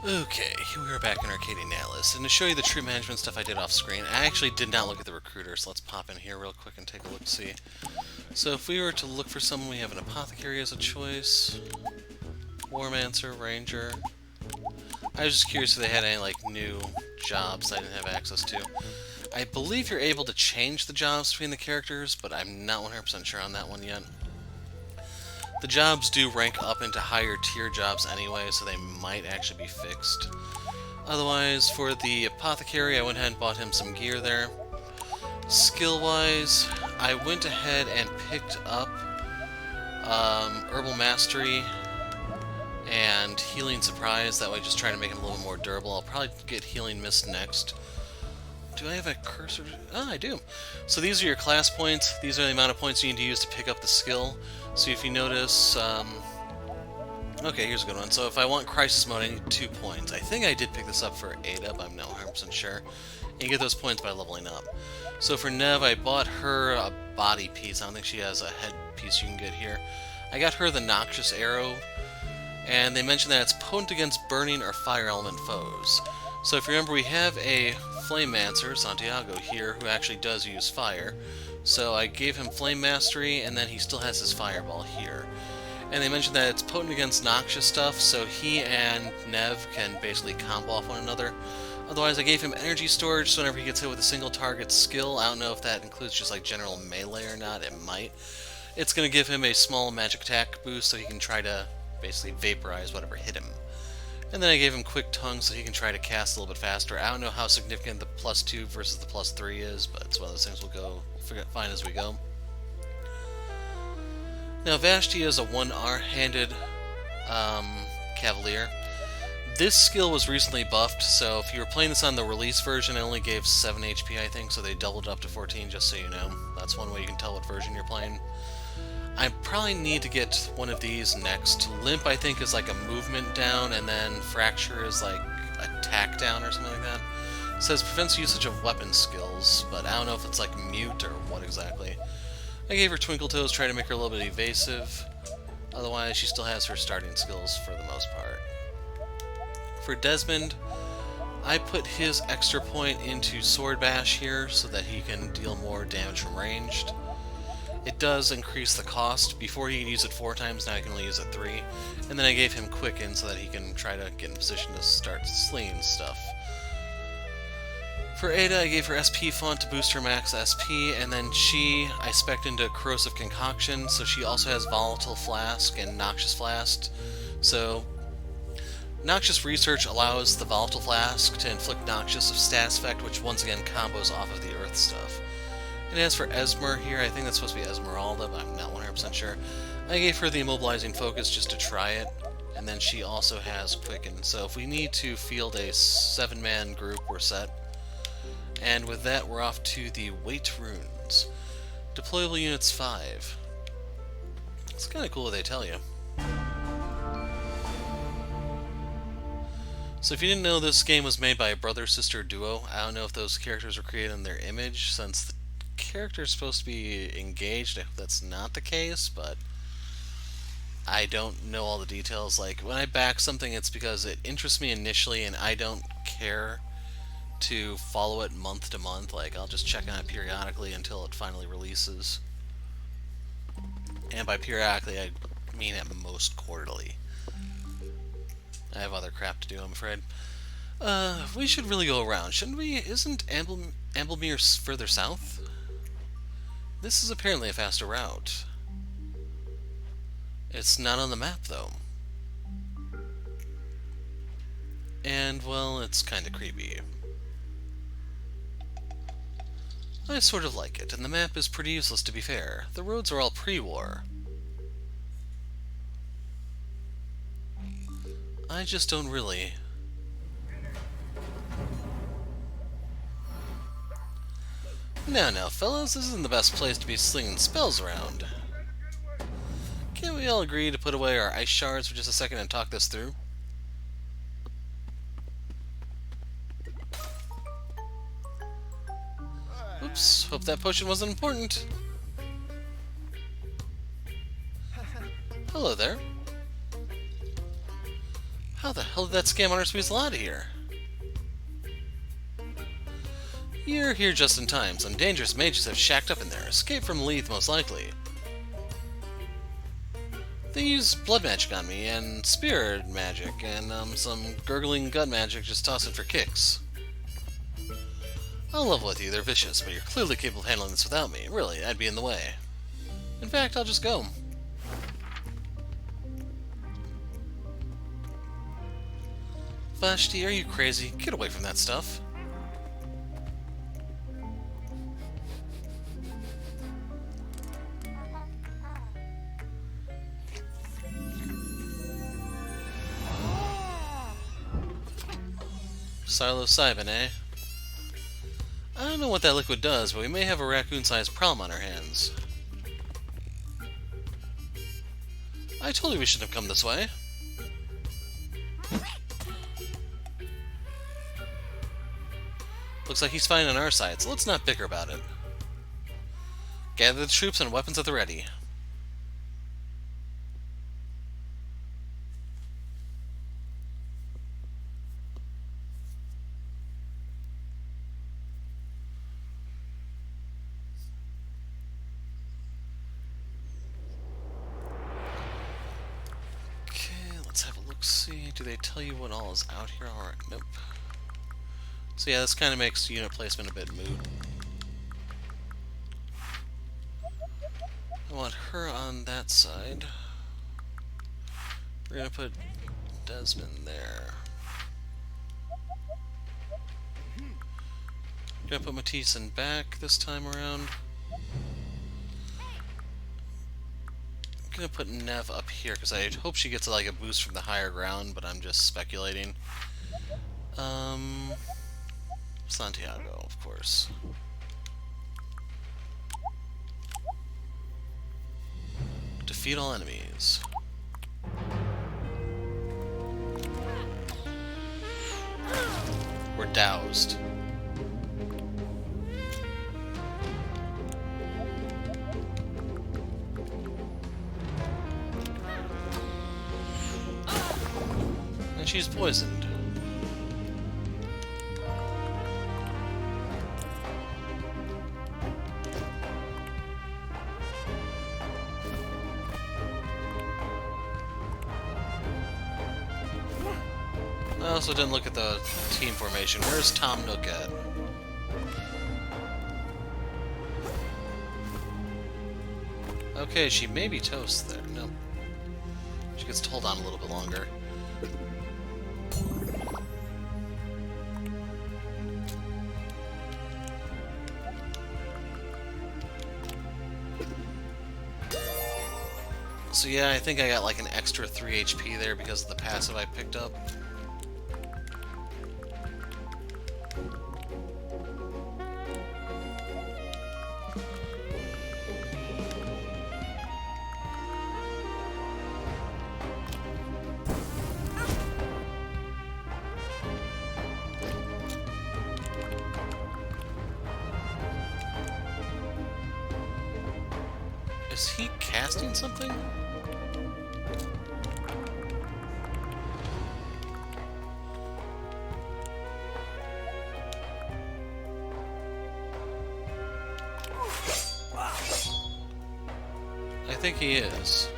Okay, here we are back in Arcadian Atlas, and to show you the troop management stuff I did off screen, I actually did not look at the recruiter, so let's pop in here real quick and take a look-see. So if we were to look for someone, we have an apothecary as a choice, warmancer, ranger. I was just curious if they had any like new jobs I didn't have access to. I believe you're able to change the jobs between the characters, but I'm not 100% sure on that one yet. The jobs do rank up into higher tier jobs anyway, so they might actually be fixed. Otherwise, for the apothecary, I went ahead and bought him some gear there. Skill-wise, I went ahead and picked up Herbal Mastery and Healing Surprise, that way just trying to make him a little more durable. I'll probably get Healing Mist next. Do I have a cursor? Oh, I do. So these are your class points. These are the amount of points you need to use to pick up the skill. So if you notice, okay, here's a good one. So if I want Crisis Mode, I need 2 points. I think I did pick this up for Ada, but I'm not 100% sure. And you get those points by leveling up. So for Nev, I bought her a body piece. I don't think she has a head piece you can get here. I got her the Noxious Arrow, and they mentioned that it's potent against burning or fire element foes. So if you remember, we have a Flamemancer, Santiago, here, who actually does use fire. So I gave him Flame Mastery, and then he still has his Fireball here. And they mentioned that it's potent against noxious stuff, so he and Nev can basically combo off one another. Otherwise, I gave him Energy Storage, so whenever he gets hit with a single target skill, I don't know if that includes just like general melee or not, it might. It's going to give him a small magic attack boost, so he can try to basically vaporize whatever hit him. And then I gave him Quick Tongue so he can try to cast a little bit faster. I don't know how significant the +2 versus the +3 is, but it's one of those things we'll find as we go. Now Vashti is a one-handed Cavalier. This skill was recently buffed, so if you were playing this on the release version, it only gave 7 HP I think, so they doubled it up to 14, just so you know. That's one way you can tell what version you're playing. I probably need to get one of these next. Limp, I think, is like a movement down, and then Fracture is like attack down or something like that. It says prevents usage of weapon skills, but I don't know if it's like mute or what exactly. I gave her Twinkle Toes, trying to make her a little bit evasive. Otherwise, she still has her starting skills for the most part. For Desmond, I put his extra point into Sword Bash here so that he can deal more damage from ranged. It does increase the cost. Before he could use it 4 times, now he can only use it 3. And then I gave him Quicken so that he can try to get in position to start slinging stuff. For Ada, I gave her SP Font to boost her max SP, and then I spec'd into Corrosive Concoction, so she also has Volatile Flask and Noxious Flask. So, Noxious Research allows the Volatile Flask to inflict Noxious of status effect, which once again combos off of the Earth stuff. And as for Esmer here, I think that's supposed to be Esmeralda, but I'm not 100% sure. I gave her the Immobilizing Focus just to try it, and then she also has Quicken. So if we need to field a 7-man group, we're set. And with that, we're off to the Waite runes. Deployable units 5. It's kind of cool what they tell you. So if you didn't know, this game was made by a brother-sister duo. I don't know if those characters were created in their image, since the character is supposed to be engaged. I hope that's not the case, but I don't know all the details. Like, when I back something, it's because it interests me initially, and I don't care to follow it month to month. Like, I'll just check on it periodically until it finally releases. And by periodically, I mean at most quarterly. I have other crap to do, I'm afraid. We should really go around, shouldn't we? Isn't Amblemere further south? This is apparently a faster route. It's not on the map, though. And, well, it's kinda creepy. I sort of like it, and the map is pretty useless, to be fair. The roads are all pre-war. I just don't really. Now, fellas, this isn't the best place to be slinging spells around. Can't we all agree to put away our ice shards for just a second and talk this through? Oops, hope that potion wasn't important. Hello there. How the hell did that scam hunter weasel out of here? You're here just in time. Some dangerous mages have shacked up in there. Escaped from Leith, most likely. They used blood magic on me, and spirit magic, and some gurgling gut magic just tossing for kicks. I'll level with you, they're vicious, but you're clearly capable of handling this without me. Really, I'd be in the way. In fact, I'll just go. Vashti, are you crazy? Get away from that stuff. Psilocybin, eh? I don't know what that liquid does, but we may have a raccoon-sized problem on our hands. I told you we shouldn't have come this way. Looks like he's fine on our side, so let's not bicker about it. Gather the troops and weapons at the ready. Let's have a look-see. Do they tell you what all is out here? Alright, nope. So yeah, this kind of makes unit placement a bit moot. I want her on that side. We're gonna put Desmond there. Gonna put Matisse in back this time around. I'm gonna put Nev up here because I hope she gets like a boost from the higher ground, but I'm just speculating. Santiago, of course. Defeat all enemies. We're doused. And she's poisoned. I also didn't look at the team formation. Where's Tom Nook at? Okay, she may be toast there. Nope. She gets to hold on a little bit longer. So yeah, I think I got like an extra 3 HP there because of the passive I picked up. Is he casting something? I think he is.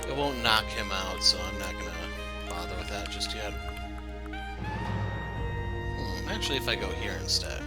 It won't knock him out, so I'm not gonna bother with that just yet. Actually, if I go here instead.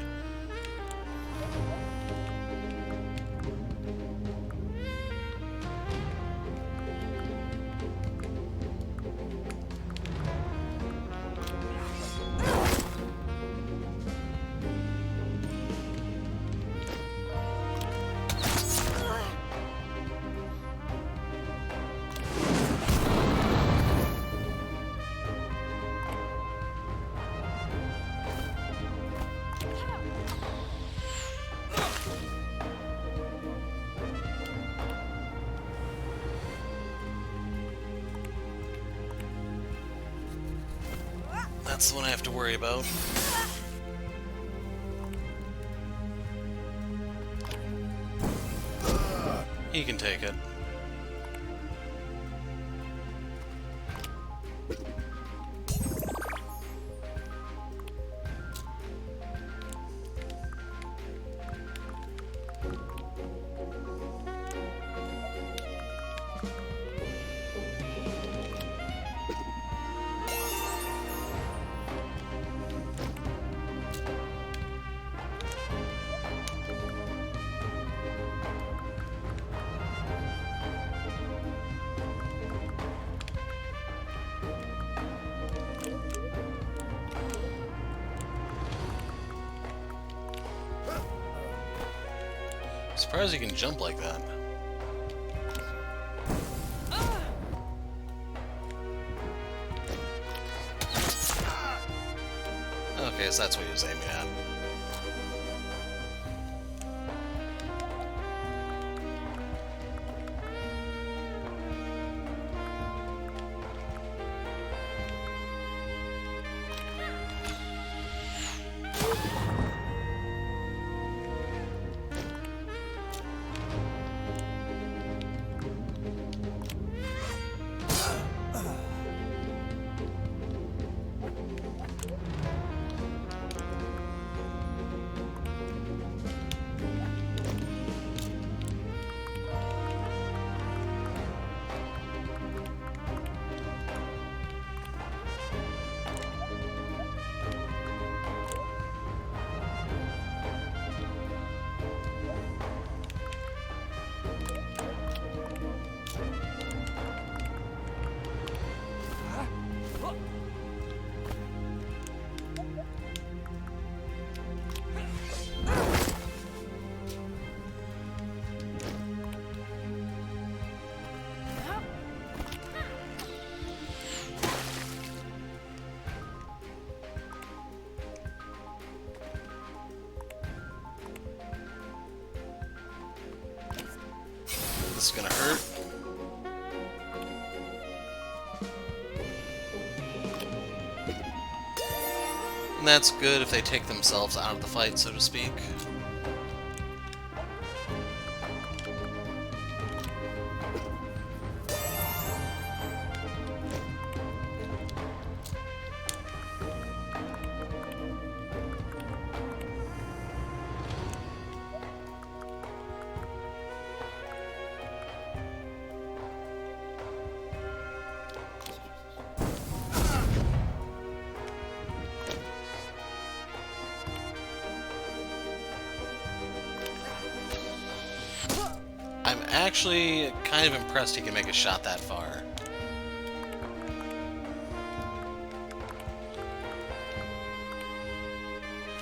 That's the one I have to worry about. He can take it. Surprised he can jump like that. Okay, so that's what he was aiming at. This is gonna hurt. And that's good if they take themselves out of the fight, so to speak. I'm actually kind of impressed he can make a shot that far.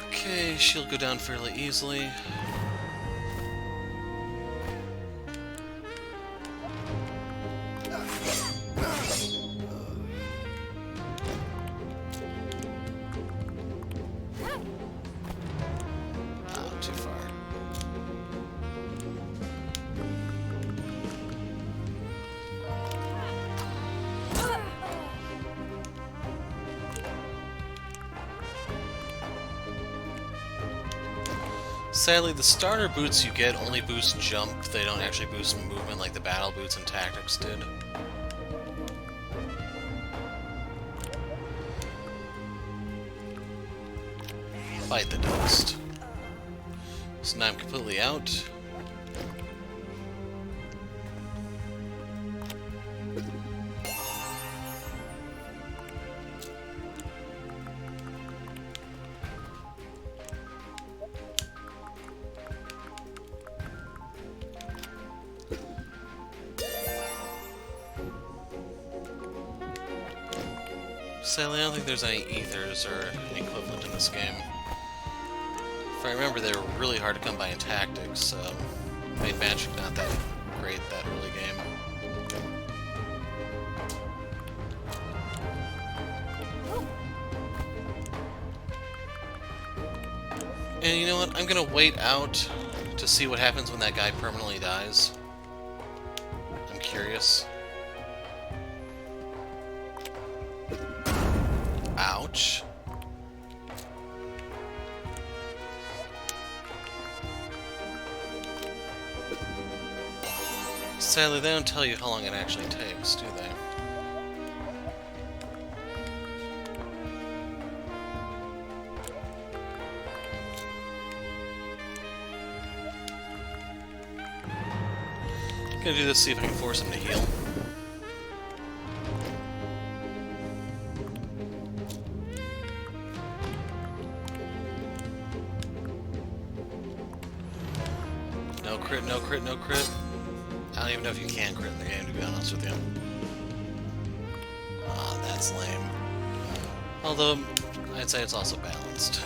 Okay, she'll go down fairly easily. Oh, too far. Sadly, the starter boots you get only boost jump, they don't actually boost movement like the battle boots and tactics did. Fight the dust. So now I'm completely out. Sadly, I don't think there's any ethers or an equivalent in this game. If I remember, they were really hard to come by in tactics, so made magic not that great that early game. And you know what? I'm gonna wait out to see what happens when that guy permanently dies. I'm curious. Ouch. Sadly, they don't tell you how long it actually takes, do they? I'm gonna do this, see if I can force him to heal. No crit, no crit, no crit. I don't even know if you can crit in the game, to be honest with you. Ah, that's lame. Although, I'd say it's also balanced.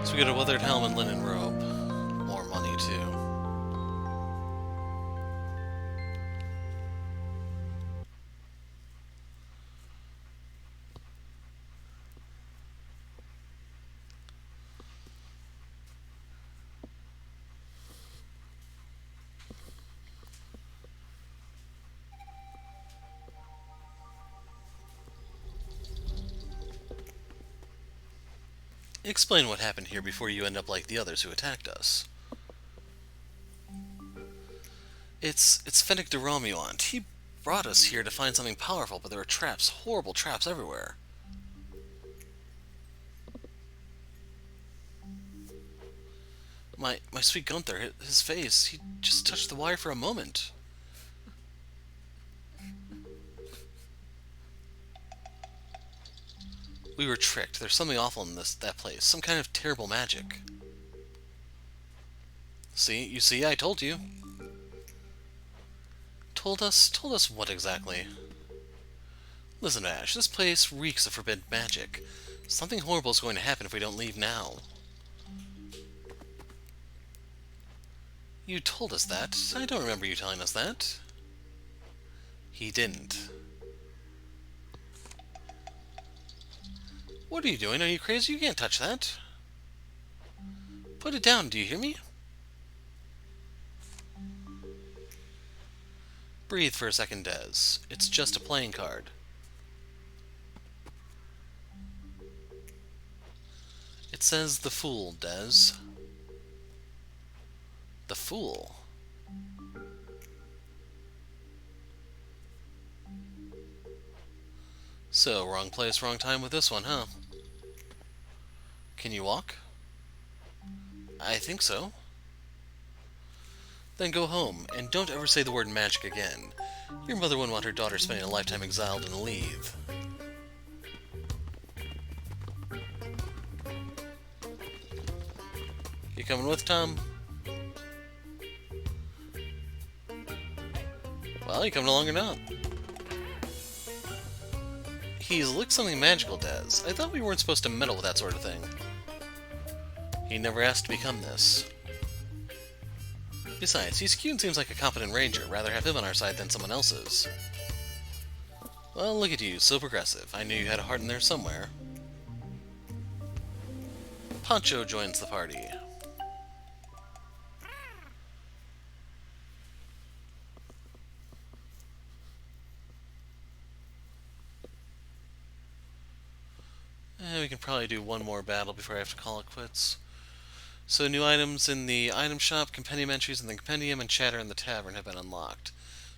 So we get a weathered helm and linen robe. More money, too. Explain what happened here before you end up like the others who attacked us. It's Fennec de Romuant. He brought us here to find something powerful, but there were traps, horrible traps everywhere. My sweet Gunther, his face, he just touched the wire for a moment. We were tricked. There's something awful in that place. Some kind of terrible magic. See? You see? I told you. Told us what exactly? Listen, Ash, this place reeks of forbidden magic. Something horrible is going to happen if we don't leave now. You told us that. I don't remember you telling us that. He didn't. What are you doing? Are you crazy? You can't touch that. Put it down, do you hear me? Breathe for a second, Des. It's just a playing card. It says the Fool, Des. The Fool? So, wrong place, wrong time with this one, huh? Can you walk? I think so. Then go home, and don't ever say the word magic again. Your mother wouldn't want her daughter spending a lifetime exiled in a leave. You coming with, Tom? Well, you coming along or not? He's licked something magical, Des. I thought we weren't supposed to meddle with that sort of thing. He never asked to become this. Besides, he's cute and seems like a competent ranger. Rather have him on our side than someone else's. Well, look at you, so progressive. I knew you had a heart in there somewhere. Pancho joins the party. We can probably do one more battle before I have to call it quits. So new items in the item shop, compendium entries in the compendium, and chatter in the tavern have been unlocked.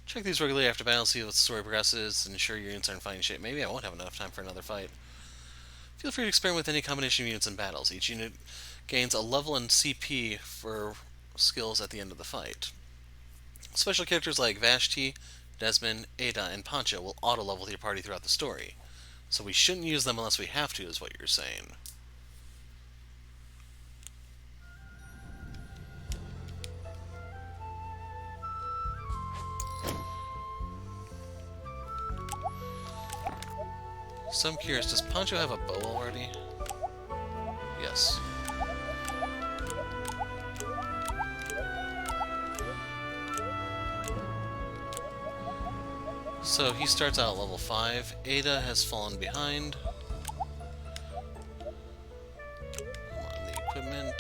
Check these regularly after battle, see if the story progresses, and ensure your units are in fighting shape. Maybe I won't have enough time for another fight. Feel free to experiment with any combination of units in battles. Each unit gains a level and CP for skills at the end of the fight. Special characters like Vashti, Desmond, Ada, and Pancho will auto-level your party throughout the story. So we shouldn't use them unless we have to, is what you're saying. So I'm curious, does Pancho have a bow already? Yes. So he starts out at level 5. Ada has fallen behind. Come on, the equipment.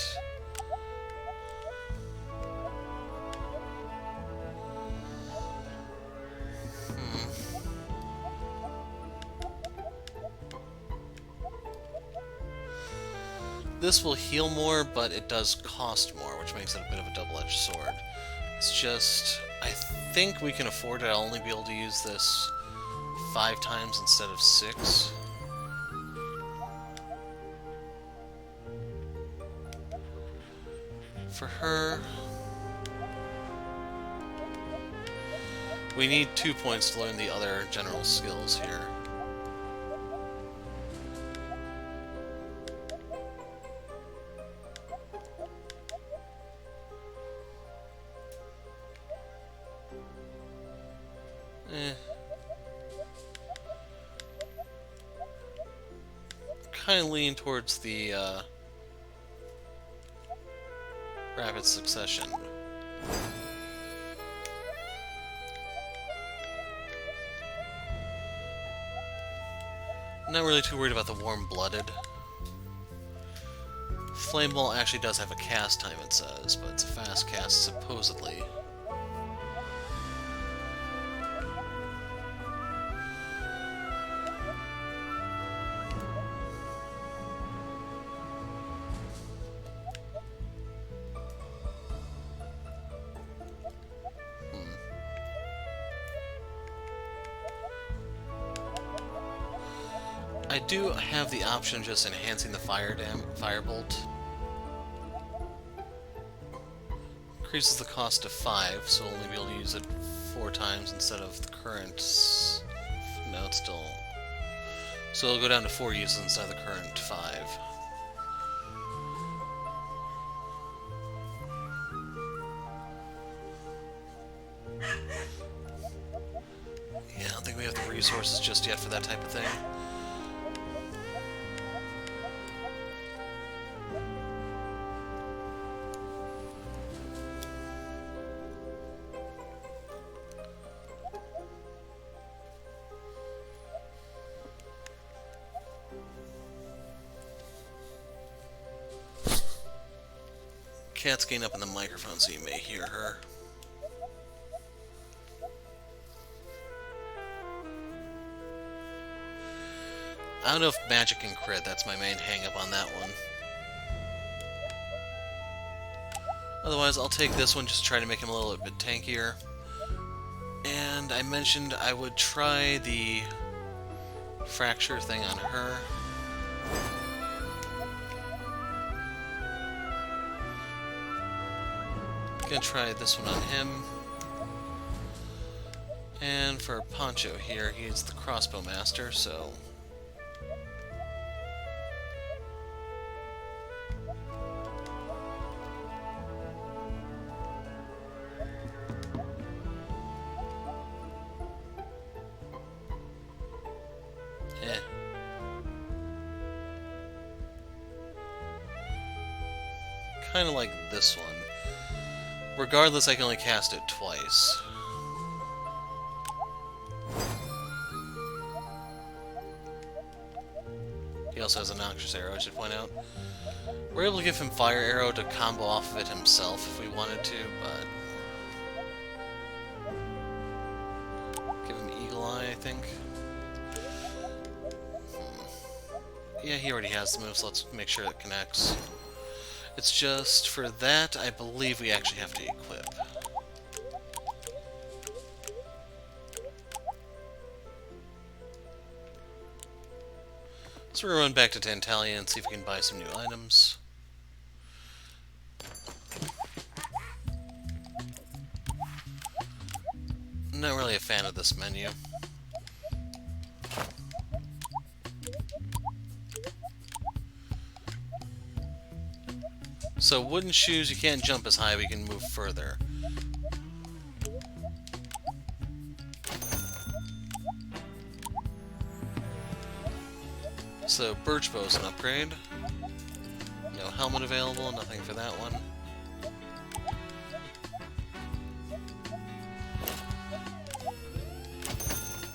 This will heal more, but it does cost more, which makes it a bit of a double-edged sword. It's just, I think we can afford it. I'll only be able to use this 5 times instead of 6. For her, we need 2 points to learn the other general skills here. Kind of lean towards the rapid succession. I'm not really too worried about the warm-blooded. Flame Ball actually does have a cast time, it says, but it's a fast cast, supposedly. I do have the option of just enhancing the firebolt. Increases the cost to 5, so we'll only be able to use it 4 times instead of the current... No, it's still... So it'll go down to 4 uses instead of the current 5. Yeah, I don't think we have the resources just yet for that type of thing. Cat's getting up in the microphone so you may hear her. I don't know if magic can crit, that's my main hang-up on that one. Otherwise, I'll take this one, just try to make him a little bit tankier. And I mentioned I would try the fracture thing on her. Gonna try this one on him. And for Poncho here, he's the crossbow master, so... Kinda like this one. Regardless, I can only cast it twice. He also has a Noxious Arrow, I should point out. We're able to give him Fire Arrow to combo off of it himself if we wanted to, but... Give him Eagle Eye, I think. Yeah, he already has the move, so let's make sure it connects. It's just, for that, I believe we actually have to equip. So we're going to run back to Tantalia and see if we can buy some new items. I'm not really a fan of this menu. So wooden shoes, you can't jump as high, but you can move further. So birch bow's an upgrade. No helmet available, nothing for that one.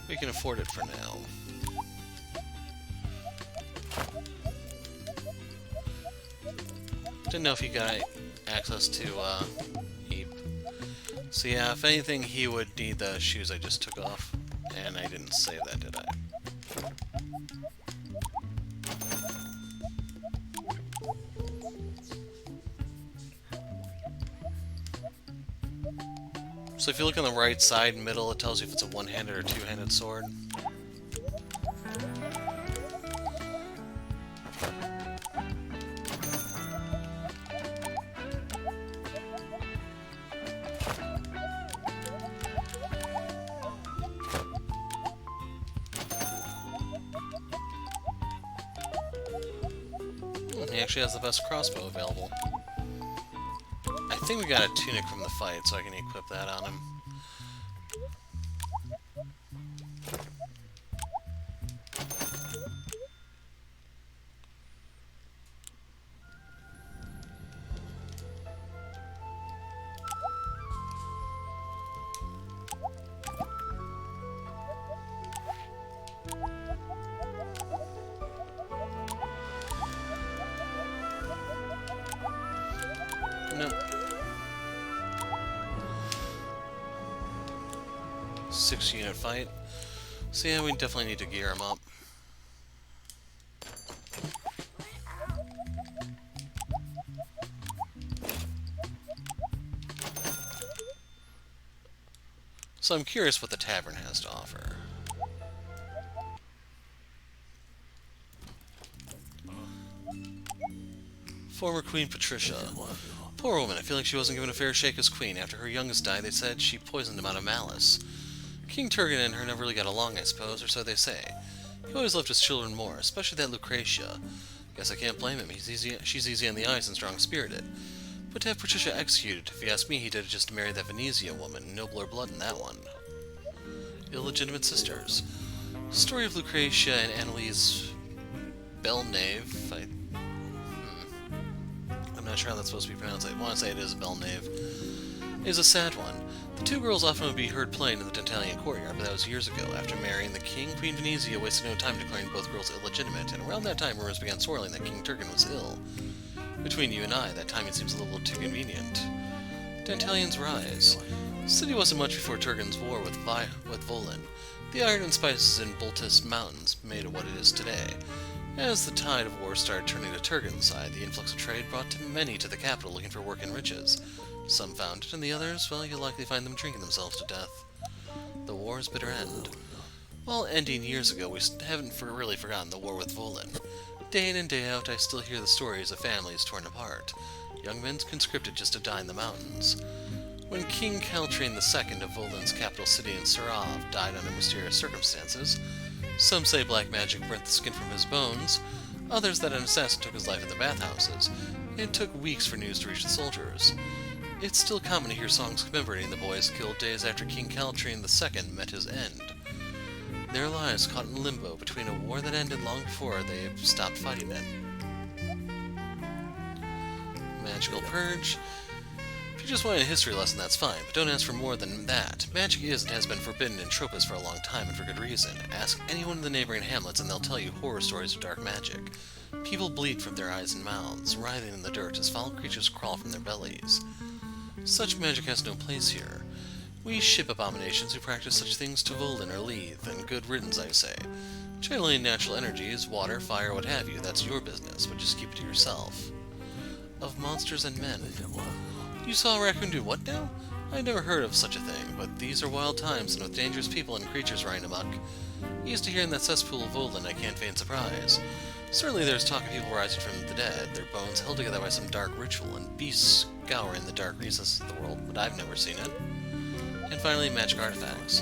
We can afford it for now. Didn't know if he got access to Eep. So yeah, if anything, he would need the shoes I just took off. And I didn't save that, did I? So if you look on the right side, middle, it tells you if it's a one-handed or two-handed sword. He actually has the best crossbow available. I think we got a tunic from the fight, so I can equip that on him. Nope. 6-unit fight. So yeah, we definitely need to gear him up. So I'm curious what the tavern has to offer. Former Queen Patricia. Poor woman, I feel like she wasn't given a fair shake as queen. After her youngest died, they said she poisoned him out of malice. King Turgon and her never really got along, I suppose, or so they say. He always loved his children more, especially that Lucretia. Guess I can't blame him. She's easy on the eyes and strong-spirited. But to have Patricia executed, if you ask me, he did it just to marry that Venezia woman. Nobler blood in that one. Illegitimate sisters. Story of Lucretia and Annalise Belknave. I'm not sure how that's supposed to be pronounced. I want to say it is Belknave. Is a sad one. The two girls often would be heard playing in the Dantalian courtyard, but that was years ago. After marrying the king, Queen Venezia wasted no time declaring both girls illegitimate, and around that time rumors began swirling that King Turgon was ill. Between you and I, that timing seems a little too convenient. Dantalian's rise. The city wasn't much before Turgon's war with Volin. The iron and spices in Boltis Mountains made it what it is today. As the tide of war started turning to Turgon's side, the influx of trade brought many to the capital looking for work and riches. Some found it, and the others, well, you'll likely find them drinking themselves to death. The war's bitter end. While ending years ago, we haven't really forgotten the war with Volin. Day in and day out, I still hear the stories of families torn apart. Young men conscripted just to die in the mountains. When King Caltrain II of Volin's capital city in Sarav died under mysterious circumstances, some say black magic burnt the skin from his bones, others that an assassin took his life in the bathhouses. It took weeks for news to reach the soldiers. It's still common to hear songs commemorating the boys killed days after King Caltrain II met his end. Their lives caught in limbo between a war that ended long before they stopped fighting it. Magical Purge. If you just want a history lesson, that's fine, but don't ask for more than that. Magic is and has been forbidden in Tropos for a long time, and for good reason. Ask anyone in the neighboring hamlets and they'll tell you horror stories of dark magic. People bleed from their eyes and mouths, writhing in the dirt as foul creatures crawl from their bellies. Such magic has no place here. We ship abominations who practice such things to Volin or Leith, and good riddance, I say. Channeling natural energies, water, fire, what have you, that's your business, but just keep it to yourself. Of monsters and men. You saw a raccoon do what now? I'd never heard of such a thing, but these are wild times, and with dangerous people and creatures running amok. Used to hear in that cesspool of Volin, I can't feign surprise. Certainly there's talk of people rising from the dead, their bones held together by some dark ritual, and beasts scouring the dark recesses of the world, but I've never seen it. And finally, magic artifacts.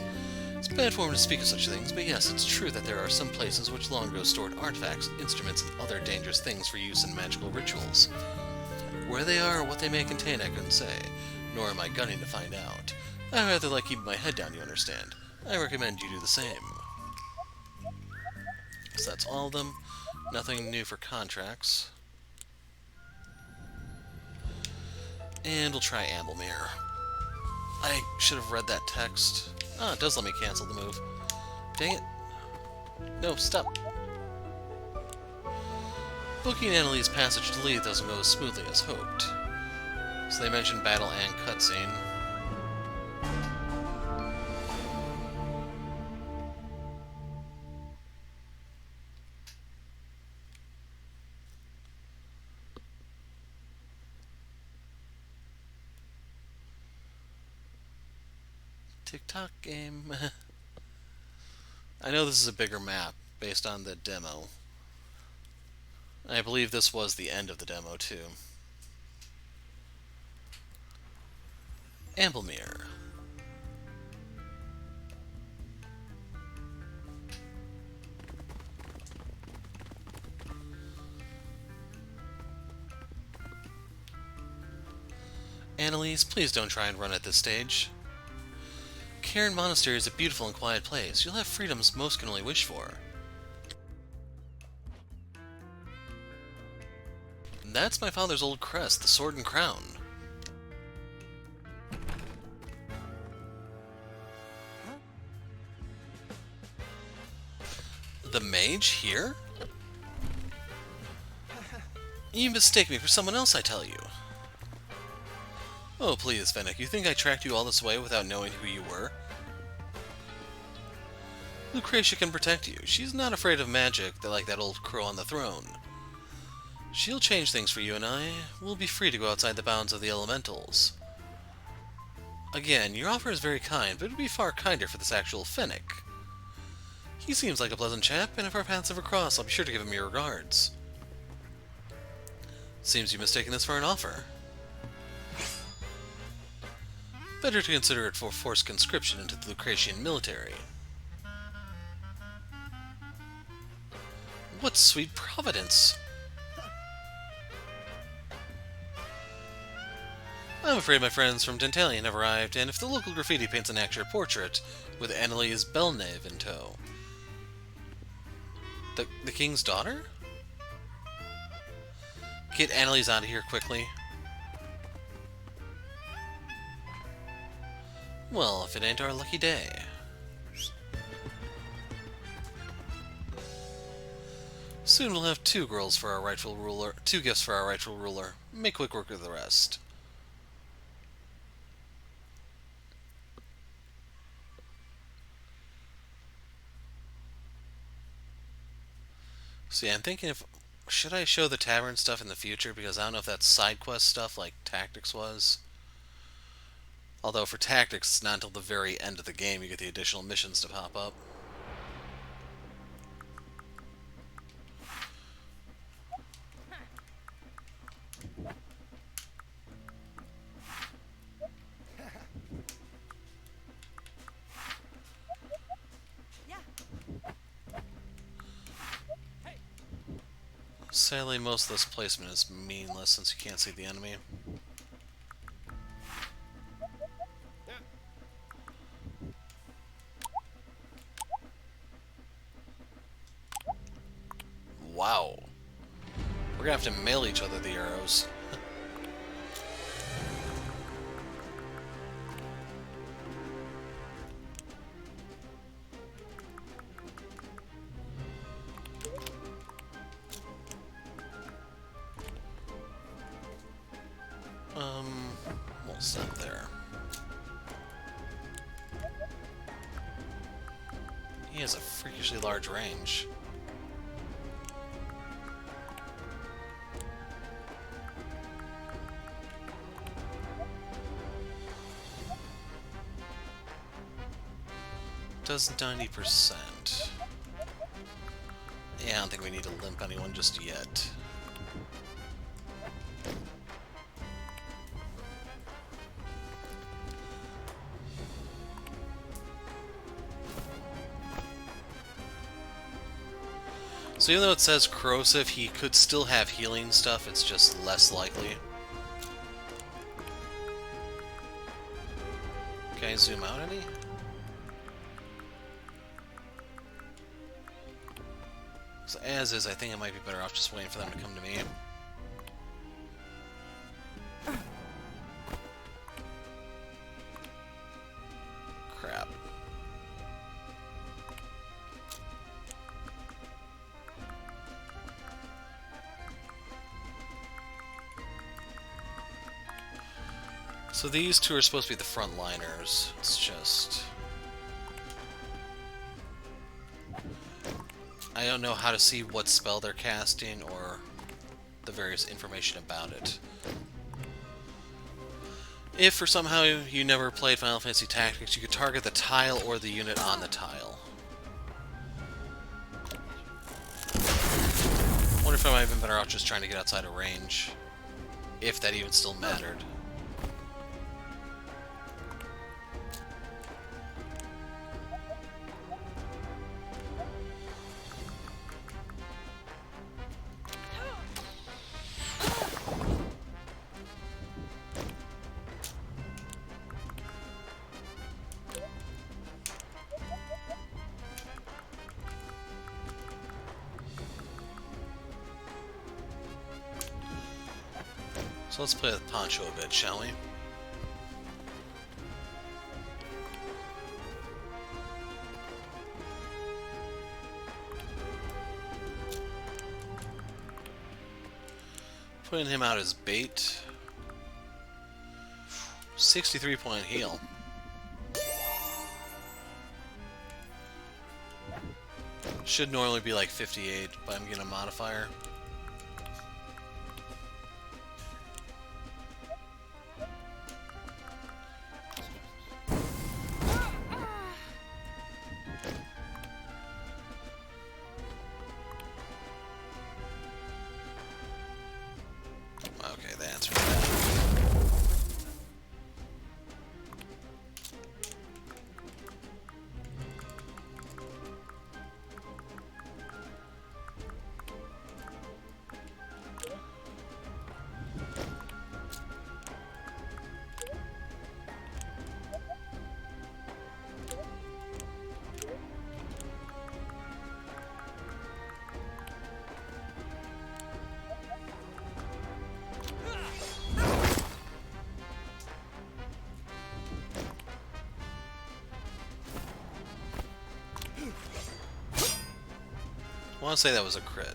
It's bad form to speak of such things, but yes, it's true that there are some places which long ago stored artifacts, instruments, and other dangerous things for use in magical rituals. Where they are or what they may contain, I couldn't say, nor am I gunning to find out. I rather like keeping my head down, you understand. I recommend you do the same. So that's all of them. Nothing new for contracts. And we'll try Amblemere. I should have read that text. Ah, it does let me cancel the move. Dang it. No, stop. Booking Annalise passage to Leith doesn't go as smoothly as hoped. So they mentioned battle and cutscene. TikTok game. I know this is a bigger map based on the demo. I believe this was the end of the demo, too. Amblemere. Annalise, please don't try and run at this stage. Cairn Monastery is a beautiful and quiet place. You'll have freedoms most can only wish for. That's my father's old crest, the Sword and Crown. The mage here? You mistake me for someone else, I tell you. Oh, please, Fennec, you think I tracked you all this way without knowing who you were? Lucretia can protect you. She's not afraid of magic, like that old crow on the throne. She'll change things for you, and I will be free to go outside the bounds of the elementals. Again, your offer is very kind, but it would be far kinder for this actual Fennec. He seems like a pleasant chap, and if our paths ever cross, I'll be sure to give him your regards. Seems you've mistaken this for an offer. Better to consider it for forced conscription into the Lucretian military. What sweet providence! I'm afraid my friends from Dentalian have arrived, and if the local graffiti paints an accurate portrait, with Annalise Belnave in tow. The king's daughter? Get Annalise out of here quickly. Well, if it ain't our lucky day. Soon we'll have two gifts for our rightful ruler. Make quick work of the rest. See, I'm thinking should I show the tavern stuff in the future, because I don't know if that's side quest stuff like Tactics was. Although for Tactics, it's not until the very end of the game you get the additional missions to pop up. Sadly, most of this placement is meaninless since you can't see the enemy. Wow. We're gonna have to mail each other the arrows. We'll stop there. He has a freakishly large range. Does 90%. Yeah, I don't think we need to limp anyone just yet. So even though it says corrosive, he could still have healing stuff, it's just less likely. Can I zoom out any? So as is, I think I might be better off just waiting for them to come to me. Crap. So these two are supposed to be the frontliners. It's just... I don't know how to see what spell they're casting or the various information about it. If for somehow you never played Final Fantasy Tactics, you could target the tile or the unit on the tile. I wonder if I might have been better off just trying to get outside of range. If that even still mattered. So let's play with Poncho a bit, shall we? Putting him out as bait. 63-point heal. Should normally be like 58, but I'm getting a modifier. Okay, that's right. I want to say that was a crit.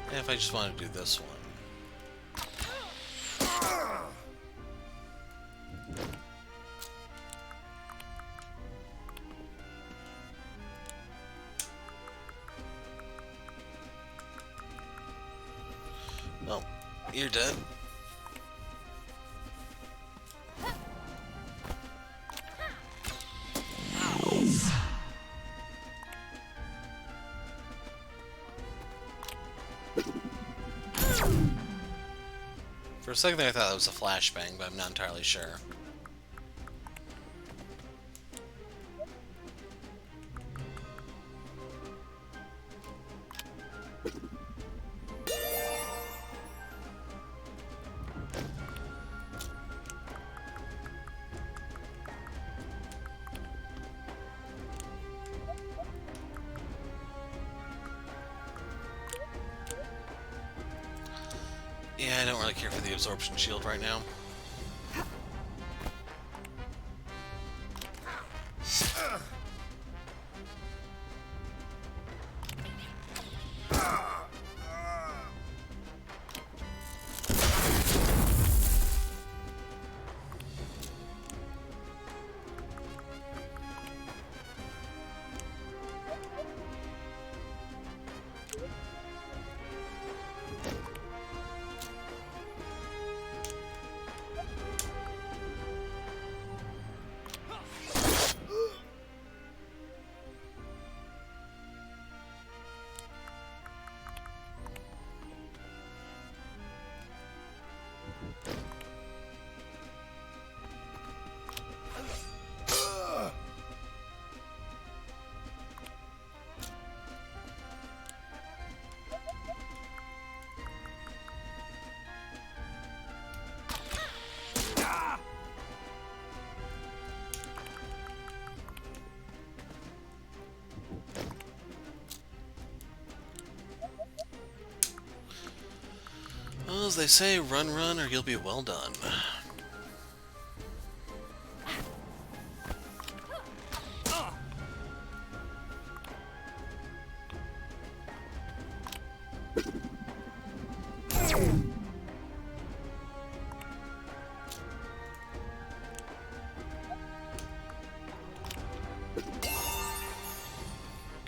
And if I just want to do this one. Well, you're dead. For a second there I thought that was a flashbang, but I'm not entirely sure. Yeah, I don't really care for the absorption shield right now. Well, as they say, run, run, or you'll be well done.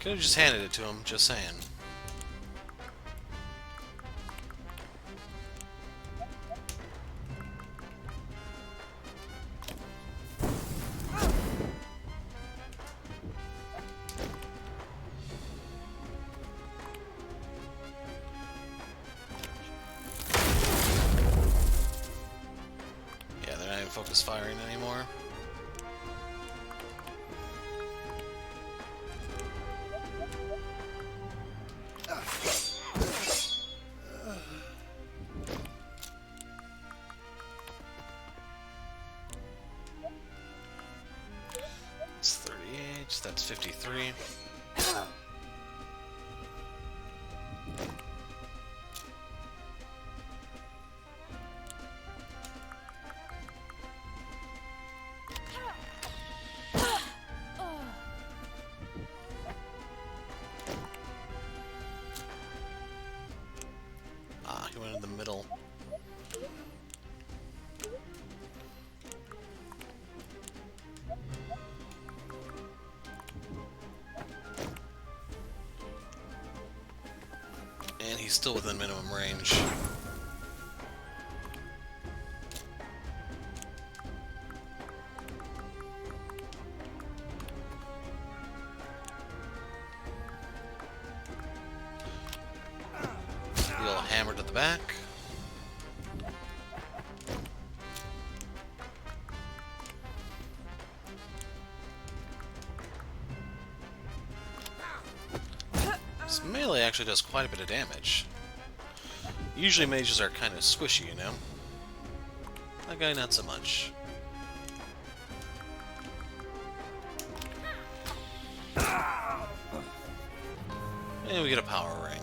Could have just handed it to him, just saying. Yeah, they're not even focus firing anymore. It's 38, that's 53. Ah, he went in the middle. And he's still within minimum range. The little hammer to the back. This melee actually does quite a bit of damage. Usually mages are kind of squishy, you know? That guy not so much. And we get a power ring.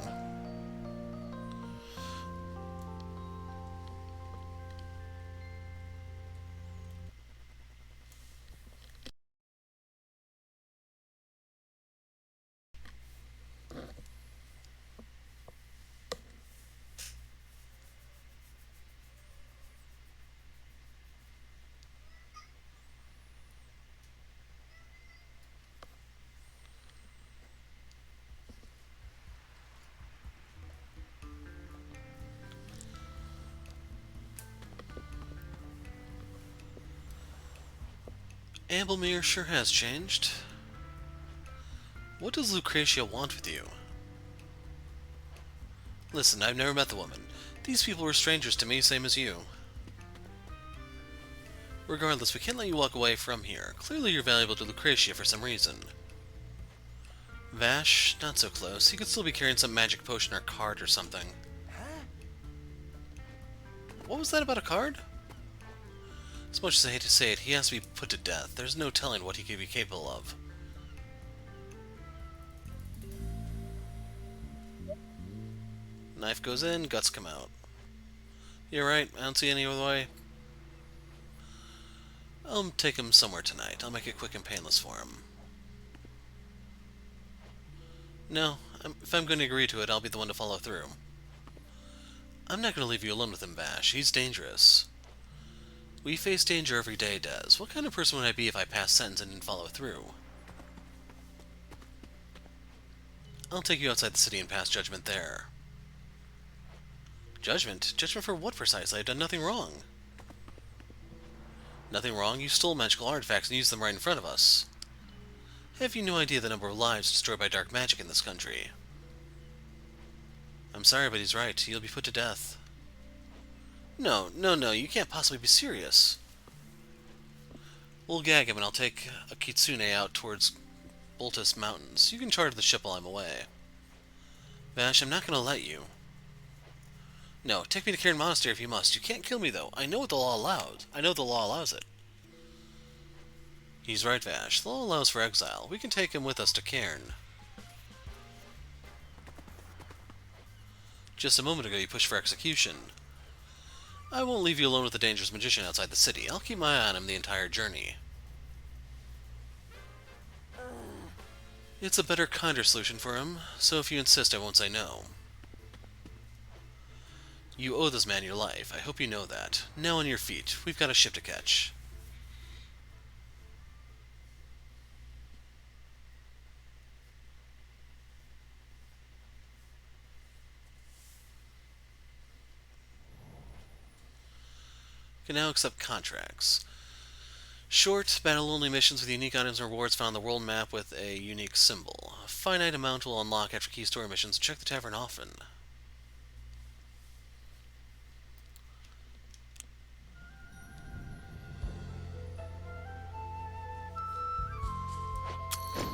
Amblemere sure has changed. What does Lucretia want with you? Listen, I've never met the woman. These people were strangers to me, same as you. Regardless, we can't let you walk away from here. Clearly you're valuable to Lucretia for some reason. Vash, not so close. He could still be carrying some magic potion or card or something. What was that about a card? As much as I hate to say it, he has to be put to death. There's no telling what he could be capable of. Knife goes in, guts come out. You're right, I don't see any other way. I'll take him somewhere tonight. I'll make it quick and painless for him. No, if I'm going to agree to it, I'll be the one to follow through. I'm not going to leave you alone with him, Vash. He's dangerous. We face danger every day, Des. What kind of person would I be if I passed sentence and didn't follow through? I'll take you outside the city and pass judgment there. Judgment? Judgment for what precisely? I've done nothing wrong. Nothing wrong? You stole magical artifacts and used them right in front of us. Have you no idea the number of lives destroyed by dark magic in this country? I'm sorry, but he's right. You'll be put to death. No, you can't possibly be serious. We'll gag him and I'll take a kitsune out towards Boltus Mountains. You can charter the ship while I'm away. Vash, I'm not going to let you. No, take me to Cairn Monastery if you must. You can't kill me, though. I know what the law allows. I know the law allows it. He's right, Vash. The law allows for exile. We can take him with us to Cairn. Just a moment ago you pushed for execution. I won't leave you alone with the dangerous magician outside the city. I'll keep my eye on him the entire journey. It's a better, kinder solution for him, so if you insist, I won't say no. You owe this man your life. I hope you know that. Now on your feet. We've got a ship to catch. You can now accept contracts. Short, battle-only missions with unique items and rewards found on the world map with a unique symbol. A finite amount will unlock after key story missions. Check the tavern often.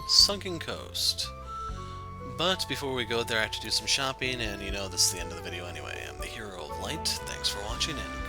Sunken Coast. But before we go there, I have to do some shopping, and you know, this is the end of the video anyway. I'm the hero of light. Thanks for watching, and